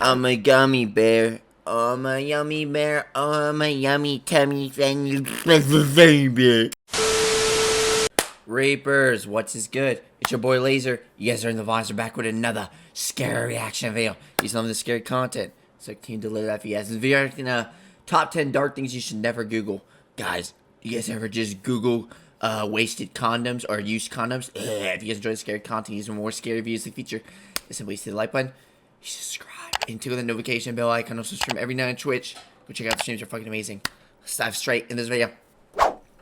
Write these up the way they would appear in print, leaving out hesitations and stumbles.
I'm a gummy bear. I'm a yummy bear. I'm a yummy tummy thing. You baby. Reapers, what's is good? It's your boy Laser. You guys are in the visor back with another scary reaction video. You some of the scary content. So team deliver that for you guys. This video is top 10 dark things you should never Google. Guys, you guys ever just Google wasted condoms or used condoms? If you guys enjoy the scary content, use more scary views in the future. Simply hit the like button. You subscribe and tickle the notification bell icon. Also stream every night on Twitch. Go check out the streams, they're fucking amazing. Let's dive straight in this video.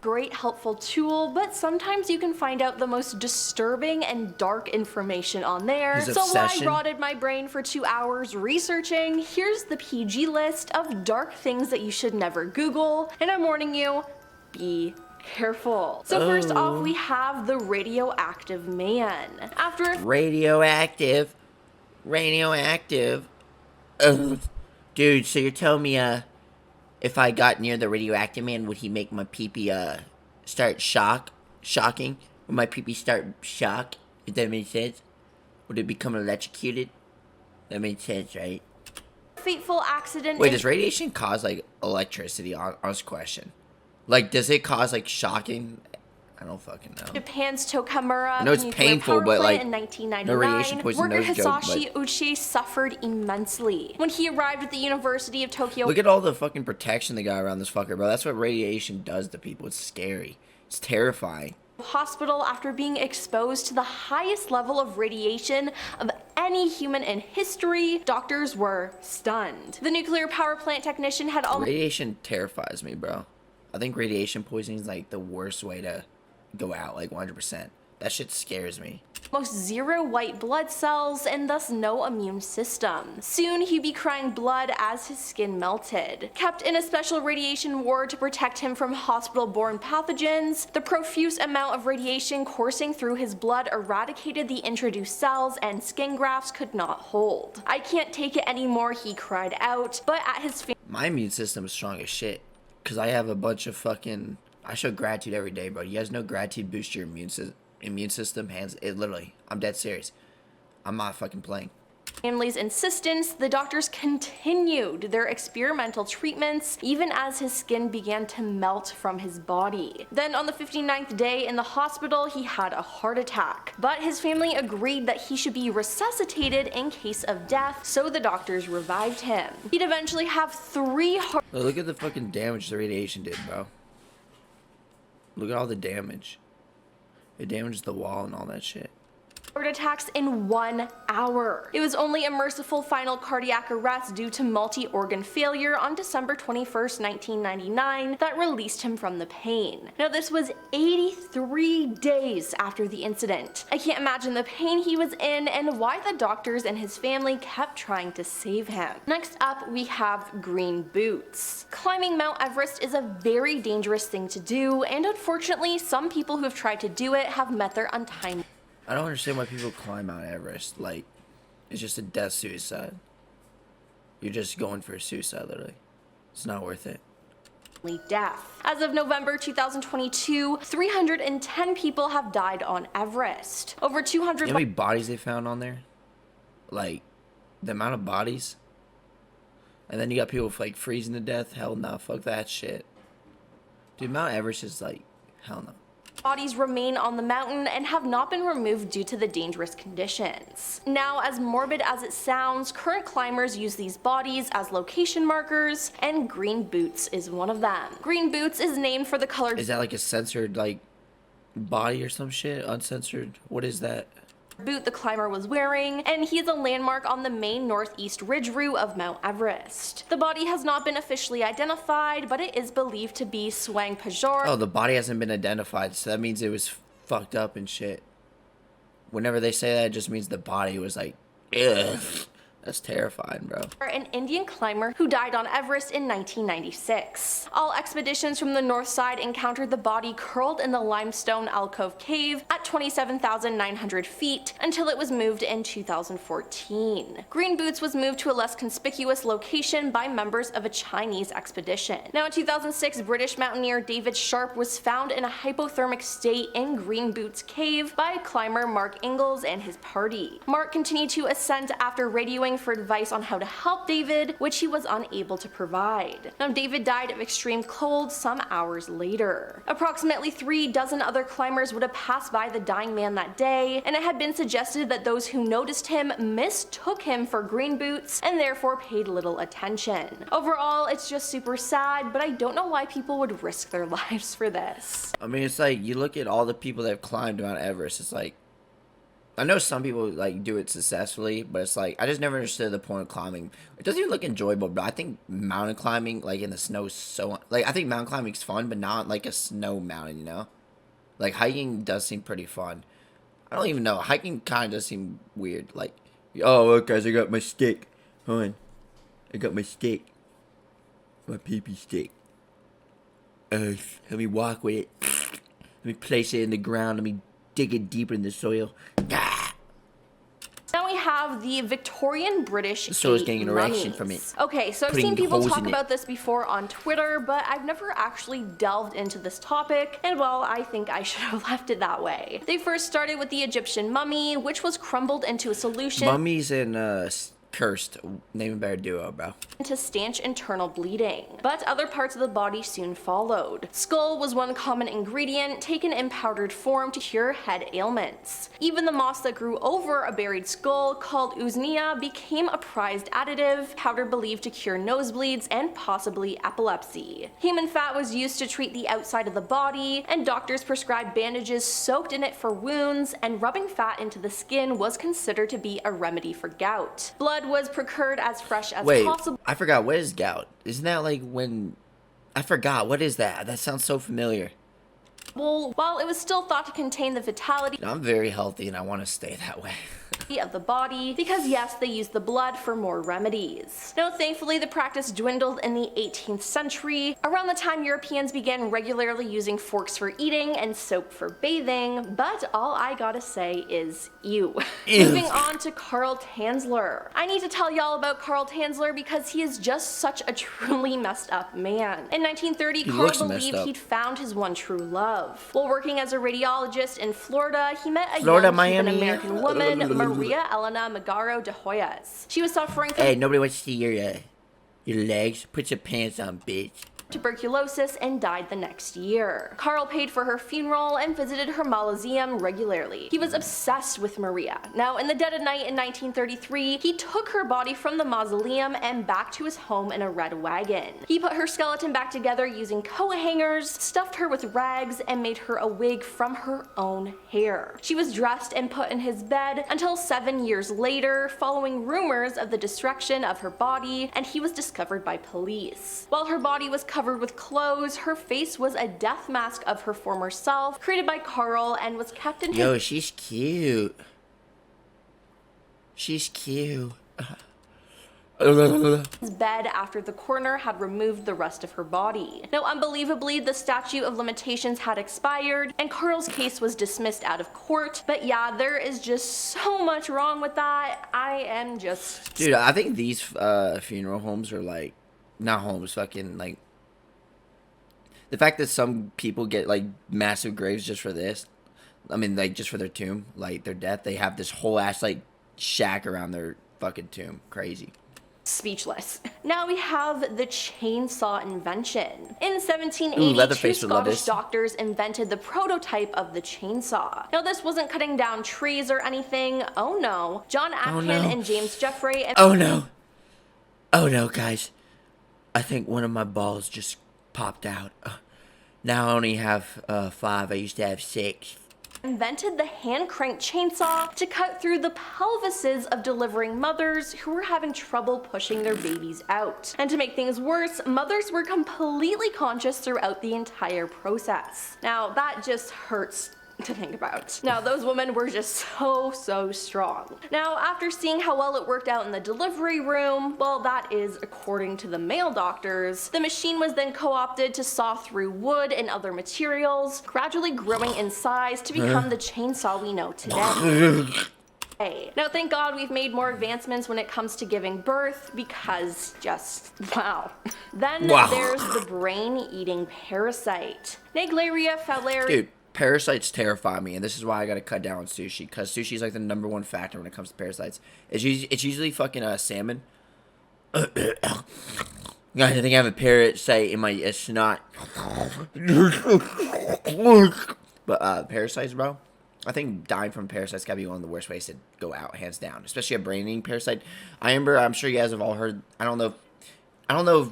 Great helpful tool, but sometimes you can find out the most disturbing and dark information on there. So I rotted my brain for 2 hours researching. Here's the PG list of dark things that you should never Google, and I'm warning you, be careful. So first off, we have the radioactive man. Radioactive. Dude, so you're telling me if I got near the radioactive man, would he make my pee-pee start shocking? Would my pee-pee start shock? If that makes sense? Would it become electrocuted? That makes sense, right? Fateful accident. Wait, does radiation cause like electricity? Honest question. Like, does it cause like shocking? I don't fucking know. Japan's Tokamura. I know it's painful, but like, in 1999, no radiation poison, worker no joke, 𝐬𝐨𝐽 suffered immensely when he arrived at the University of Tokyo. Look at all the fucking protection they got around this fucker, bro. That's what radiation does to people. It's scary. It's terrifying. Hospital after being exposed to the highest level of radiation of any human in history. Doctors were stunned. The nuclear power plant technician had all. Radiation terrifies me, bro. I think radiation poisoning is like the worst way to go out, like 100%. That shit scares me. Almost zero white blood cells and thus no immune system. Soon he'd be crying blood as his skin melted. Kept in a special radiation ward to protect him from hospital-borne pathogens, the profuse amount of radiation coursing through his blood eradicated the introduced cells and skin grafts could not hold. "I can't take it anymore," he cried out, but at his my immune system is strong as shit. Cause I have a bunch of fucking, I show gratitude every day, bro. You guys know gratitude boosts your immune system, it literally, I'm dead serious. I'm not fucking playing. Family's insistence, the doctors continued their experimental treatments even as his skin began to melt from his body. Then on the 59th day in the hospital, he had a heart attack, but his family agreed that he should be resuscitated in case of death, so the doctors revived him. He'd eventually have 3 heart. Look at the fucking damage the radiation did, bro. Look at all the damage. It damaged the wall and all that shit. Heart attacks in 1 hour. It was only a merciful final cardiac arrest due to multi-organ failure on December 21st, 1999 that released him from the pain. Now this was 83 days after the incident. I can't imagine the pain he was in and why the doctors and his family kept trying to save him. Next up, we have green boots. Climbing Mount Everest is a very dangerous thing to do, and unfortunately some people who have tried to do it have met their untimely. I don't understand why people climb Mount Everest. Like, it's just a death suicide. You're just going for a suicide, literally. It's not worth it. Death. As of November 2022, 310 people have died on Everest. Over 200. You know how many bodies they found on there? Like, the amount of bodies? And then you got people like freezing to death? Hell no, fuck that shit. Dude, Mount Everest is like, hell no. Bodies remain on the mountain and have not been removed due to the dangerous conditions. Now, as morbid as it sounds, current climbers use these bodies as location markers, and green boots is one of them. Green boots is named for the color. Is that like a censored like body or some shit? Uncensored? What is that? Boot the climber was wearing, and he is a landmark on the main northeast ridge route of Mount Everest. The body has not been officially identified, but it is believed to be 𝐷𝐴𝐽. Oh, the body hasn't been identified, so that means it was fucked up and shit. Whenever they say that, it just means the body was like, ugh. That's terrifying, bro. An Indian climber who died on Everest in 1996. All expeditions from the north side encountered the body curled in the limestone alcove cave at 27,900 feet until it was moved in 2014. Green Boots was moved to a less conspicuous location by members of a Chinese expedition. Now in 2006, British mountaineer David Sharp was found in a hypothermic state in Green Boots cave by climber Mark Ingalls and his party. Mark continued to ascend after radioing clamoring for advice on how to help David, which he was unable to provide. Now, David died of extreme cold some hours later. Approximately 36 other climbers would have passed by the dying man that day, and it had been suggested that those who noticed him mistook him for Green Boots and therefore paid little attention. Overall, it's just super sad, but I don't know why people would risk their lives for this. I mean, it's like, you look at all the people that have climbed Mount Everest, it's like, I know some people like do it successfully, but it's like, I just never understood the point of climbing. It doesn't even look enjoyable, but I think mountain climbing, like in the snow, is so, like, I think mountain climbing's fun, but not like a snow mountain, you know? Like, hiking does seem pretty fun. I don't even know, hiking kind of does seem weird. Like, oh, look guys, I got my stick. Hold on. I got my stick. My pee-pee stick. Let me walk with it. Let me place it in the ground. Let me dig it deeper in the soil. Now we have the Victorian British The soil's eight getting an erection mummies. from it. Okay, so I've Putting seen people holes talk in it. about this before on Twitter, but I've never actually delved into this topic, and well, I think I should have left it that way. They first started with the Egyptian mummy, which was crumbled into a solution Mummies and cursed. Name a better duo, bro. to stanch internal bleeding, but other parts of the body soon followed. Skull was one common ingredient taken in powdered form to cure head ailments. Even the moss that grew over a buried skull, called 𝐬𝐨𝐽, became a prized additive, powder believed to cure nosebleeds and possibly epilepsy. Human fat was used to treat the outside of the body, and doctors prescribed bandages soaked in it for wounds, and rubbing fat into the skin was considered to be a remedy for gout. Blood was procured as fresh as Wait, possible. I forgot. What is gout? Isn't that like when... I forgot. What is that? That sounds so familiar. While it was still thought to contain the vitality I'm very healthy and I want to stay that way. of the body, because yes, they used the blood for more remedies. Now, thankfully, the practice dwindled in the 18th century, around the time Europeans began regularly using forks for eating and soap for bathing, but all I gotta say is ew. Moving on to Karl Tanzler. I need to tell y'all about Karl Tanzler because he is just such a truly messed up man. In 1930, Karl looks messed believed up. he'd found his one true love. While working as a radiologist in Florida, he met a Florida, young Miami. Cuban-American woman, Maria Elena Magaro de Hoyos. She was suffering from Hey, nobody wants to see your legs. Put your pants on, bitch. tuberculosis and died the next year. Karl paid for her funeral and visited her mausoleum regularly. He was obsessed with Maria. Now, in the dead of night in 1933, he took her body from the mausoleum and back to his home in a red wagon. He put her skeleton back together using coat hangers, stuffed her with rags, and made her a wig from her own hair. She was dressed and put in his bed until 7 years later, following rumors of the destruction of her body, and he was discovered by police. While her body was covered with clothes, her face was a death mask of her former self, created by Karl, and was kept in Yo, she's cute. She's cute. his bed after the coroner had removed the rest of her body. Now, unbelievably, the statute of limitations had expired, and Karl's case was dismissed out of court, but yeah, there is just so much wrong with that. I am just... Dude, I think these funeral homes are like... Not homes, fucking like... The fact that some people get like massive graves just for this, I mean, like just for their tomb, like their death, they have this whole ass like shack around their fucking tomb. Crazy. Speechless. Now we have the chainsaw invention. In 1780, Ooh, two Leatherface would love Scottish this. doctors invented the prototype of the chainsaw. Now, this wasn't cutting down trees or anything. Oh no. John Atkin no. and James Jeffrey and Oh no. Oh no, guys. I think one of my balls just popped out. Now I only have 5. I used to have 6. invented the hand-cranked chainsaw to cut through the pelvises of delivering mothers who were having trouble pushing their babies out. And to make things worse, mothers were completely conscious throughout the entire process. Now, that just hurts to think about. Now, those women were just so strong. Now, after seeing how well it worked out in the delivery room, well, that is according to the male doctors, the machine was then co-opted to saw through wood and other materials, gradually growing in size to become the chainsaw we know today. Now, thank God we've made more advancements when it comes to giving birth, because just wow. Then Wow. there's the brain-eating parasite. Naegleria fowleri. Dude, Parasites terrify me, and this is why I gotta cut down on sushi, because sushi is like the #1 factor when it comes to parasites. It's usually fucking salmon. Guys, I think I have a parasite in my snot. But parasites, bro. I think dying from parasites gotta be one of the worst ways to go out, hands down. Especially a brain-eating parasite. I'm sure you guys have all heard. I don't know.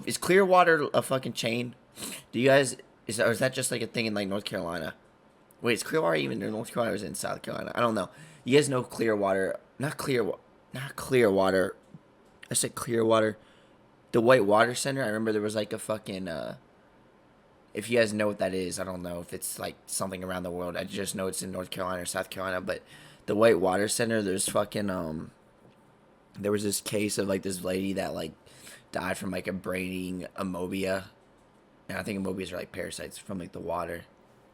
Is Clearwater a fucking chain? Do you guys? Is that just like a thing in like North Carolina? Wait, is Clearwater even in North Carolina or is it in South Carolina? I don't know. You guys know Clearwater. Not Clearwater. I said Clearwater. The White Water Center. I remember there was like a fucking, if you guys know what that is, I don't know if it's like something around the world. I just know it's in North Carolina or South Carolina. But the White Water Center, there's fucking, there was this case of like this lady that like died from like a brain-eating amobia. And I think amoebias are like parasites from like the water.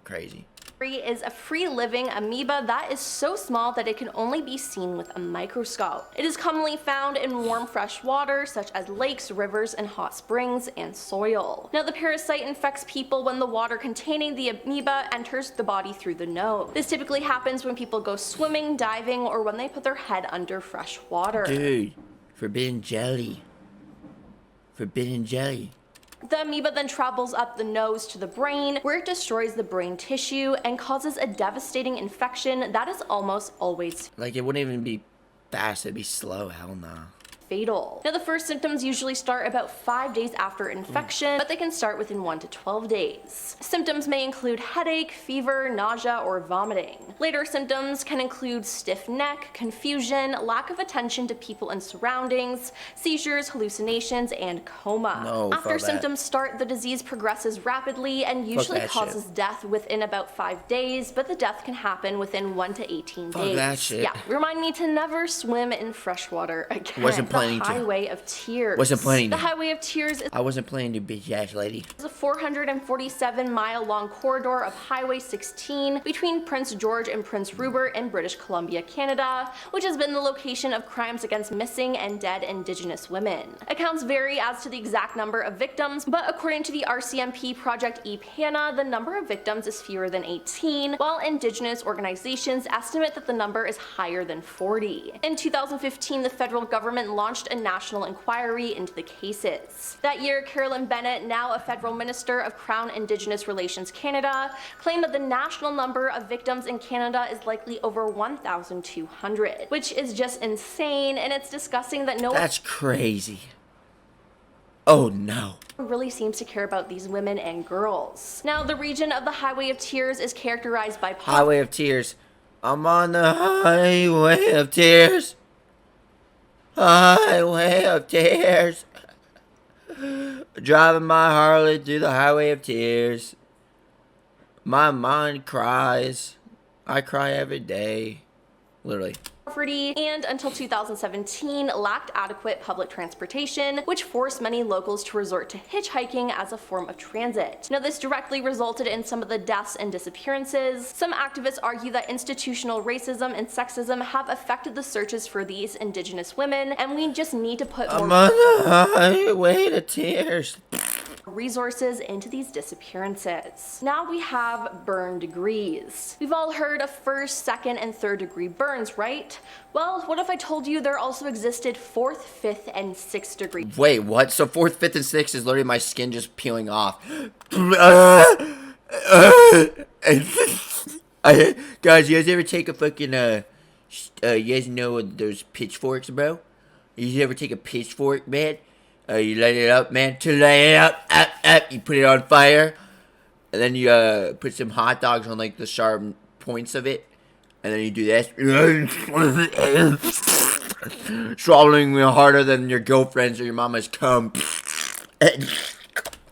Crazy. Is a free-living amoeba that is so small that it can only be seen with a microscope. It is commonly found in warm fresh water such as lakes, rivers, and hot springs, and soil. Now the parasite infects people when the water containing the amoeba enters the body through the nose. This typically happens when people go swimming, diving, or when they put their head under fresh water. Dude, forbidden jelly. Forbidden jelly. The amoeba then travels up the nose to the brain, where it destroys the brain tissue and causes a devastating infection that is almost always like it wouldn't even be fast, it'd be slow. Hell nah. Fatal. Now the first symptoms usually start about 5 days after infection, but they can start within 1 to 12 days. Symptoms may include headache, fever, nausea, or vomiting. Later symptoms can include stiff neck, confusion, lack of attention to people and surroundings, seizures, hallucinations, and coma. No, after symptoms start, the disease progresses rapidly and usually causes death within about 5 days, but the death can happen within 1 to 18 days. That shit. Yeah, remind me to never swim in fresh water again. Wasn't planning the Highway of Tears. Wasn't planning The to. Highway of Tears is I wasn't planning to, bitch ass lady. a 447-mile long corridor of Highway 16 between Prince George and Prince Rupert in British Columbia, Canada, which has been the location of crimes against missing and dead Indigenous women. Accounts vary as to the exact number of victims, but according to the RCMP Project 𝐸𝐵HANA, the number of victims is fewer than 18, while Indigenous organizations estimate that the number is higher than 40. In 2015, the federal government launched a national inquiry into the cases. That year, Carolyn Bennett, now a federal minister of Crown Indigenous Relations Canada, claimed that the national number of victims in Canada is likely over 1,200, which is just insane, and it's disgusting that That's crazy. Oh no. Really seems to care about these women and girls. Now, the region of the Highway of Tears is characterized by Highway of Tears. I'm on the highway of tears. Highway of tears. Driving my Harley through the highway of tears. My mind cries. I cry every day. Literally. poverty, and until 2017 lacked adequate public transportation, which forced many locals to resort to hitchhiking as a form of transit. Now, this directly resulted in some of the deaths and disappearances. Some activists argue that institutional racism and sexism have affected the searches for these Indigenous women, and we just need to put more highway to tears. resources into these disappearances. Now we have burn degrees. We've all heard of first, second, and third degree burns, right? Well, what if I told you there also existed fourth, fifth, and sixth degree? Wait, what? So fourth, fifth, and sixth is literally my skin just peeling off. Guys, you guys ever take a fucking, you guys know those pitchforks, bro? You ever take a pitchfork, man? You light it up, man. To light it up, you put it on fire. And then you put some hot dogs on like the sharp points of it. And then you do this. Swallowing harder than your girlfriend's or your mama's cum.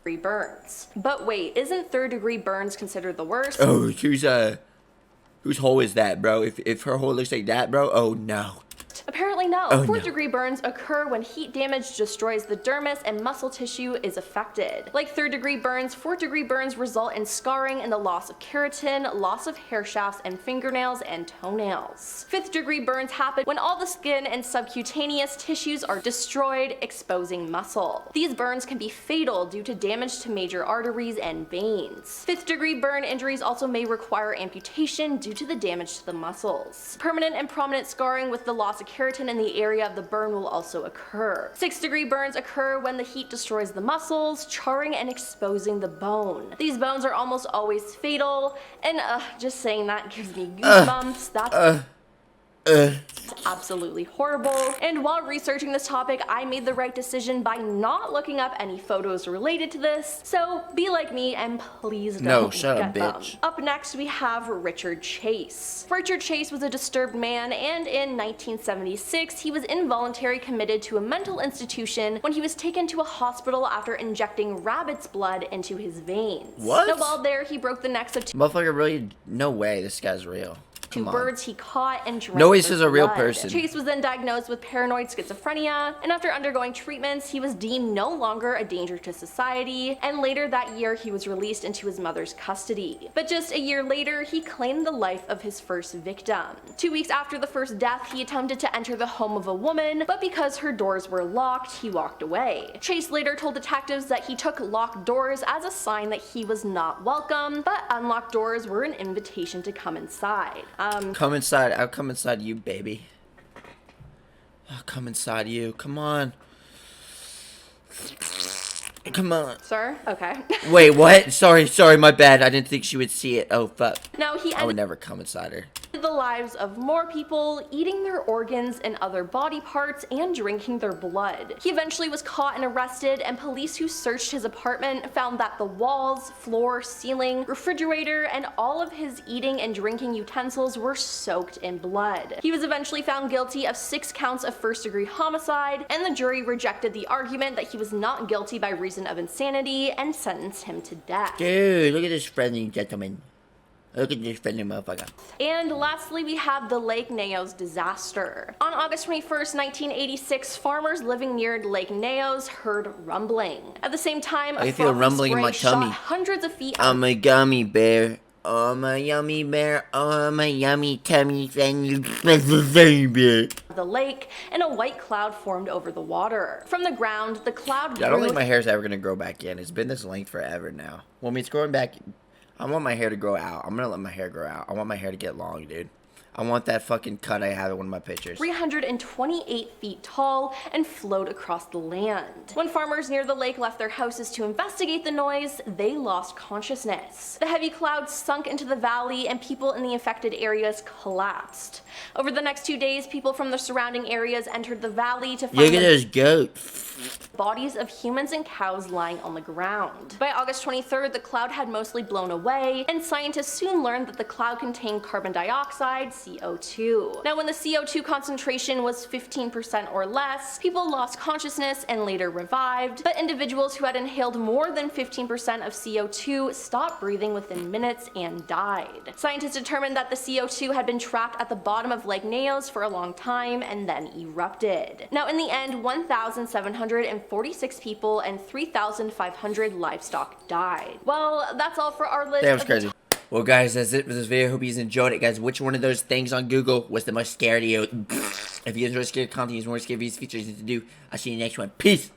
Burns. But wait, isn't third degree burns considered the worst? Oh, whose hole is that, bro? If her hole looks like that, bro, oh no. Apparently no. Oh, Fourth-degree burns occur when heat damage destroys the dermis and muscle tissue is affected. Like third-degree burns, fourth-degree burns result in scarring and the loss of keratin, loss of hair shafts and fingernails and toenails. Fifth-degree burns happen when all the skin and subcutaneous tissues are destroyed, exposing muscle. These burns can be fatal due to damage to major arteries and veins. Fifth-degree burn injuries also may require amputation due to the damage to the muscles. Permanent and prominent scarring with the loss of keratin in the area of the burn will also occur. Sixth-degree burns occur when the heat destroys the muscles, charring and exposing the bone. These bones are almost always fatal, and just saying that gives me goosebumps. That's absolutely horrible. And while researching this topic, I made the right decision by not looking up any photos related to this, so be like me and please don't shut get up, them. bitch. Up next we have Richard Chase. Richard Chase was a disturbed man, and in 1976 he was involuntarily committed to a mental institution when he was taken to a hospital after injecting rabbit's blood into his veins. What? Now while there, he broke the necks of Motherfucker, really? No way this guy's real. two birds he caught and drank No, their this is a real blood. person. Chase was then diagnosed with paranoid schizophrenia, and after undergoing treatments, he was deemed no longer a danger to society, and later that year he was released into his mother's custody. But just a year later, he claimed the life of his first victim. 2 weeks after the first death, he attempted to enter the home of a woman, but because her doors were locked, he walked away. Chase later told detectives that he took locked doors as a sign that he was not welcome, but unlocked doors were an invitation to come inside. Come inside. I'll come inside you, baby. I'll come inside you. Come on. Come on. Sir? Okay. Wait, what? Sorry, my bad. I didn't think she would see it. Oh, fuck. Now he I would ended never come inside her. the lives of more people, eating their organs and other body parts, and drinking their blood. He eventually was caught and arrested, and police who searched his apartment found that the walls, floor, ceiling, refrigerator, and all of his eating and drinking utensils were soaked in blood. He was eventually found guilty of 6 counts of first-degree homicide, and the jury rejected the argument that he was not guilty by reason of insanity and sentenced him to death. Dude, look at this friendly gentleman. Look at this friendly motherfucker. And lastly, we have the 𝐿𝐴𝐾 disaster. On August 21st, 1986, farmers living near 𝐿𝐴𝐾 heard rumbling. At the same time, I a feel frothy rumbling in spray my tummy. shot hundreds of feet I'm a gummy bear. Oh, my yummy bear. Oh, my yummy tummy friendly baby. the lake, and a white cloud formed over the water. From the ground, the cloud I don't grew think my hair's ever gonna grow back in. It's been this length forever now. Well, I mean, it's growing back. I want my hair to grow out. I'm gonna let my hair grow out. I want my hair to get long, dude. I want that fucking cut I have in one of my pictures. 328 feet tall and flowed across the land. When farmers near the lake left their houses to investigate the noise, they lost consciousness. The heavy clouds sunk into the valley and people in the affected areas collapsed. Over the next 2 days, people from the surrounding areas entered the valley to find Look at those goats. bodies of humans and cows lying on the ground. By August 23rd, the cloud had mostly blown away, and scientists soon learned that the cloud contained carbon dioxide, CO2. Now, when the CO2 concentration was 15% or less, people lost consciousness and later revived, but individuals who had inhaled more than 15% of CO2 stopped breathing within minutes and died. Scientists determined that the CO2 had been trapped at the bottom of 𝐿𝐴𝐾 for a long time and then erupted. Now, in the end, 1,746 people and 3,500 livestock died. Well, that's all for our list. That was crazy. Well, guys, that's it for this video. Hope you guys enjoyed it, guys. Which one of those things on Google was the most scary to you? If you enjoy scary content, use more scary videos, features to do. I'll see you in the next one. Peace.